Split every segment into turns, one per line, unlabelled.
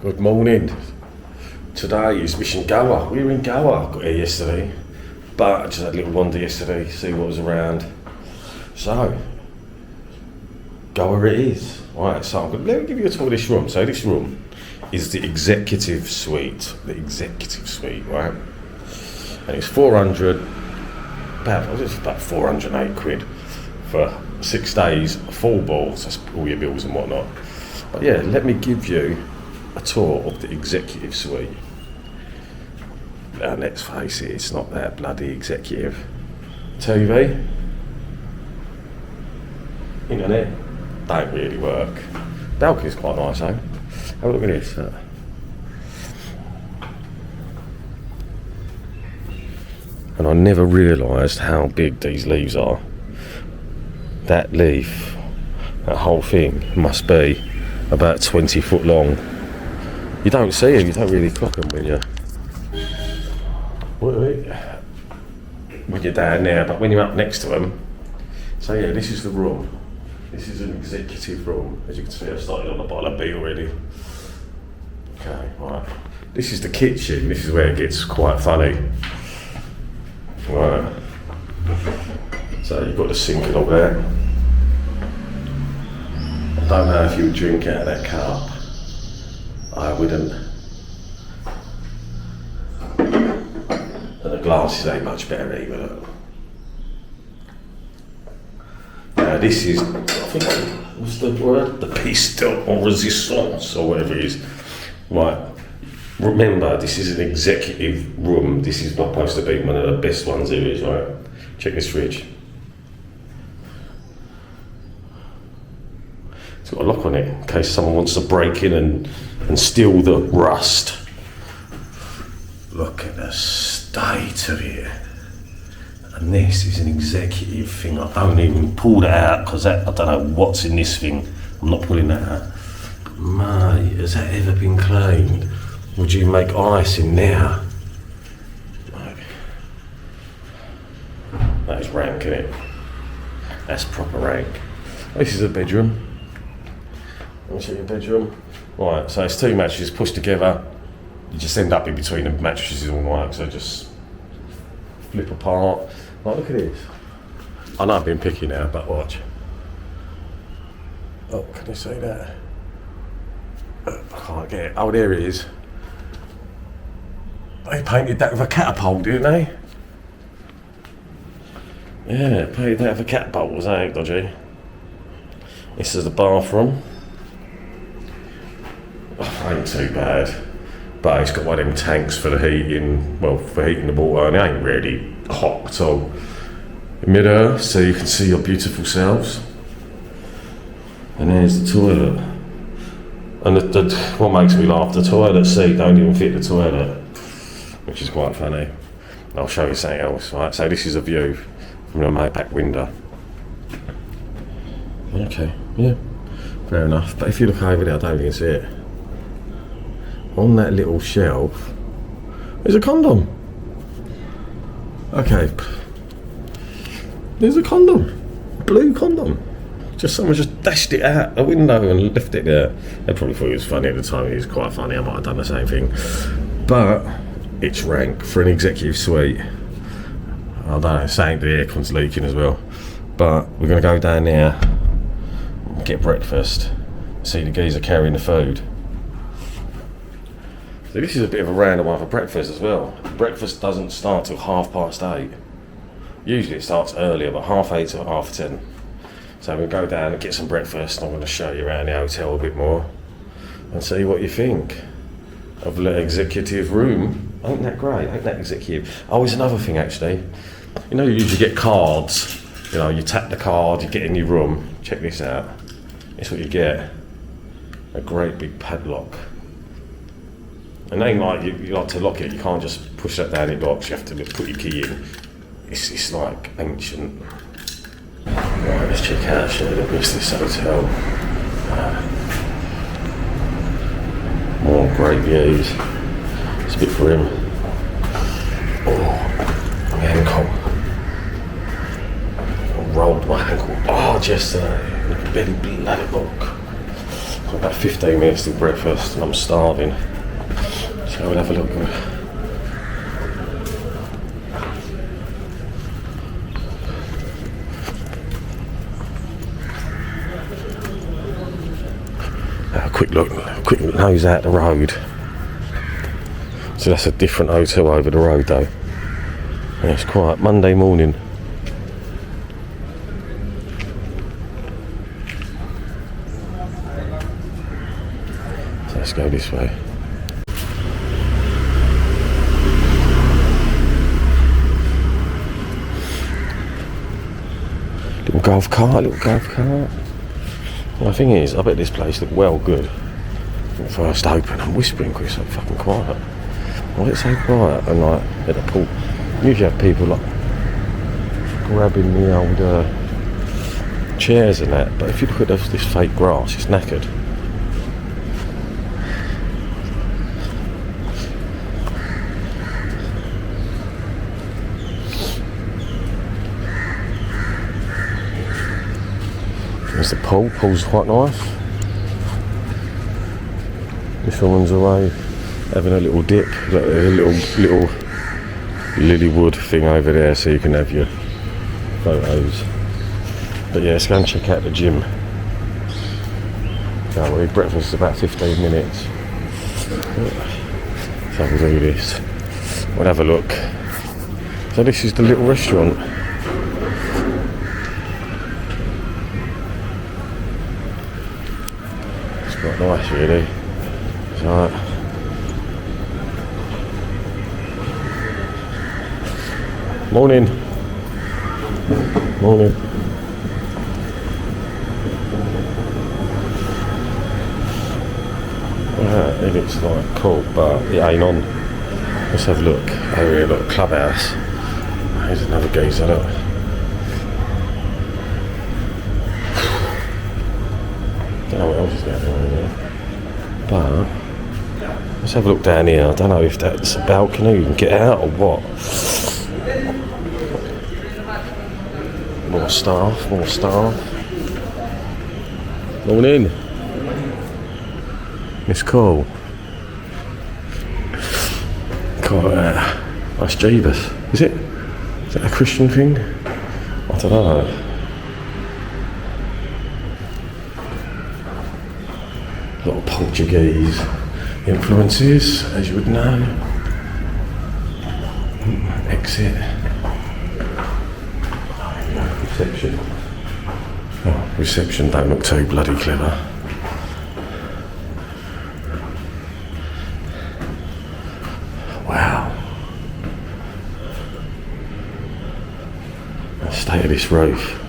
Good morning. Today is Mission Goa. We were in Goa, got here yesterday, but I just had a little wander yesterday, see what was around. So, Goa it is. Right, so let me give you a tour of this room. So this room is the executive suite. The executive suite, right? And it's about 408 quid for 6 days, full balls, that's all your bills and whatnot. But yeah, let me give you a tour of the executive suite. Now let's face it, it's not that bloody executive. TV, internet, don't really work. Balcony's quite nice, eh? Have a look at this. And I never realised how big these leaves are. That leaf, that whole thing must be about 20 foot long. You don't see them, you don't really clock them when you're down there, but when you're up next to them. So yeah, this is the room. This is an executive room. As you can see, I've started on the bottle of B already. Okay, right. This is the kitchen. This is where it gets quite funny. Right. So you've got the sink and all that. I don't know if you would drink out of that cup. I wouldn't. And the glasses ain't much better either. Now this is, I think, what's the word? The piece de resistance or whatever it is. Right. Remember, this is an executive room. This is not supposed to be one of the best ones there is, right? Check this fridge. It's got a lock on it in case someone wants to break in and steal the rust. Look at the state of it. And this is an executive thing. I don't even pull that out because I don't know what's in this thing. I'm not pulling that out. But mate, has that ever been cleaned? Would you make ice in there? Like, that is rank, isn't it? That's proper rank. This is a bedroom. Let me show you a bedroom. Right, so it's two mattresses pushed together. You just end up in between the mattresses all night, so just flip apart. Right, look at this. I know I've been picky now, but watch. Oh, can you see that? I can't get it. Oh, there it is. They painted that with a catapult, didn't they? Yeah, painted that with a catapult, was that dodgy? This is the bathroom. Oh, ain't too bad. But it's got one of them tanks for the heating, well, for heating the water, and it ain't really hot at all. Mirror, so you can see your beautiful selves. And there's the toilet. And what makes me laugh, the toilet seat don't even fit the toilet, which is quite funny. I'll show you something else, right? So this is a view from the back window. Okay, yeah, fair enough. But if you look over there, I don't think you can see it. On that little shelf, there's a condom. Okay, there's a condom, blue condom. Someone just dashed it out the window and left it there. They probably thought it was funny at the time. It was quite funny. I might have done the same thing. But it's rank for an executive suite. I don't know, saying the aircon's leaking as well. But we're going to go down there, get breakfast, see the geezer carrying the food. So this is a bit of a random one for breakfast as well. Breakfast doesn't start till 8:30. Usually it starts earlier, but 8:30 to 10:30. So we'll go down and get some breakfast. I'm going to show you around the hotel a bit more and see what you think of the executive room. Ain't that great? Ain't that executive? Oh, there's another thing actually. You know, you usually get cards. You know, you tap the card, you get in your room. Check this out. It's what you get. A great big padlock. And ain't like you like to lock it. You can't just push that down, it locks. You have to put your key in. It's like ancient. Right, let's check out actually the rest of this hotel. More great views. It's a bit grim. Oh, my ankle. I rolled my ankle hard yesterday. Like a bloody bloody book. About 15 minutes till breakfast and I'm starving. So we'll have a look. Quick nose out the road. So that's a different hotel over the road though. And it's quiet. Monday morning. So let's go this way. Little golf cart. Well, the thing is, I bet this place looked well good when it first opened. I'm whispering because it's so fucking quiet. Why is it so quiet? And like at the pool, usually have people like grabbing the old chairs and that. But if you look at this fake grass, it's knackered. There's the pool. Pool's quite nice. This woman's away having a little dip. Got a little Lillywoods thing over there so you can have your photos. But yeah, let's go and check out the gym. So we'll eat breakfast in about 15 minutes. So we'll do this. We'll have a look. So this is the little restaurant. Quite nice really. So, morning. It looks like cool, but it ain't on. Let's have a look. Oh yeah, look, clubhouse. There's another geezer, look. Don't know what else is going on here, but let's have a look down here. I don't know if that's a balcony, you can get out or what. More staff. Morning. Miss Cole. Nice Jeebus. Is that a Christian thing? I don't know. A lot of Portuguese influences, as you would know. Exit. Reception. Oh, reception don't look too bloody clever. Wow. The state of this roof.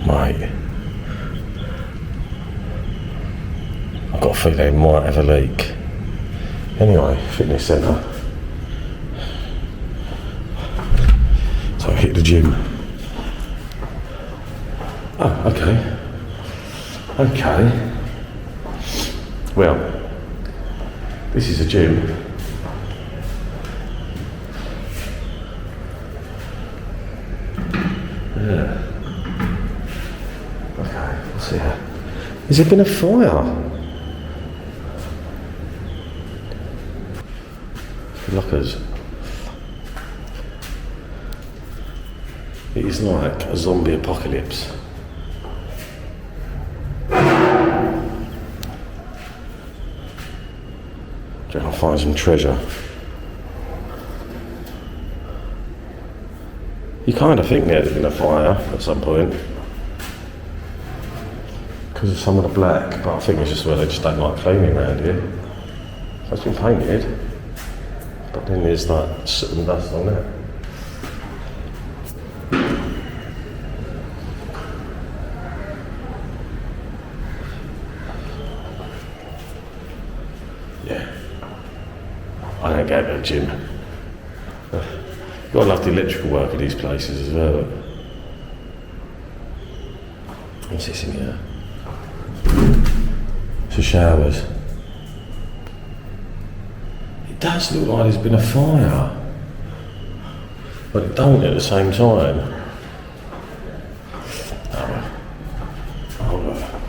Mate. I've got a feeling it might have a leak. Anyway, fitness centre. So I hit the gym. Oh, okay. Well, this is a gym. Yeah. Okay, let's see how. Has there been a fire? Lockers. It is like a zombie apocalypse. Trying to find some treasure. You kind of think there's been a fire at some point because of some of the black, but I think it's just where they just don't like cleaning around here. So it's been painted, but then there's like soot and dust on it. Yeah. I don't go to the gym. Gotta love the electrical work of these places as well. What's this in here? It's the showers. It does look like there's been a fire, but it don't at the same time. Oh well.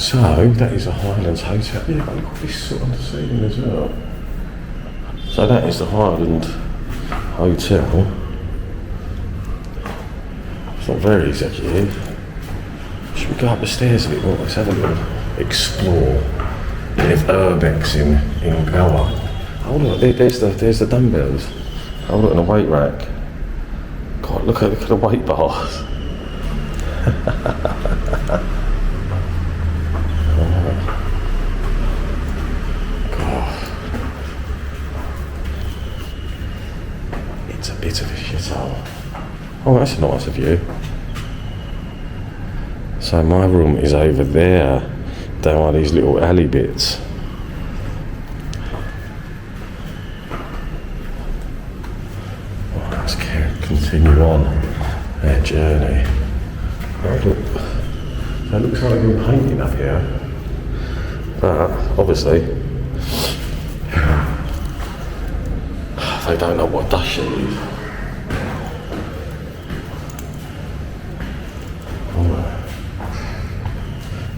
So that is a Highlands hotel. Yeah, but look at this sort of ceiling as well. So that is the Highland Hotel. It's not very executive. Should we go up the stairs a bit more? Let's have a little explore. Bit of urbex in Goa. Oh look, there's the dumbbells. Oh look, and a weight rack. God, look at the weight bars. God. It's a bit of a shithole. Oh, that's a nice view. So my room is over there, down one of these little alley bits. Let's continue on our journey. Oh, look. That looks like they've been painting up here. But, obviously, they don't know what dust sheet is.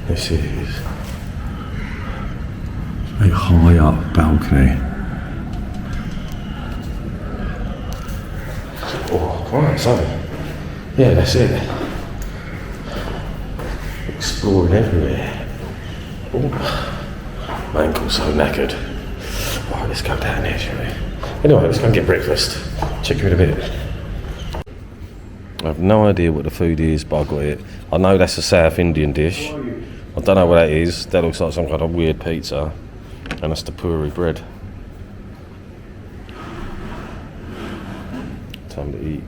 This is a high up balcony. Oh, right, so yeah, that's it. Exploring everywhere. Oh, my ankle's so knackered. Right, let's go down there, shall we? Anyway, let's go and get breakfast. Check you in a bit. I have no idea what the food is, but I got it. I know that's a South Indian dish. I don't know what that is. That looks like some kind of weird pizza. And that's the puri bread. Time to eat.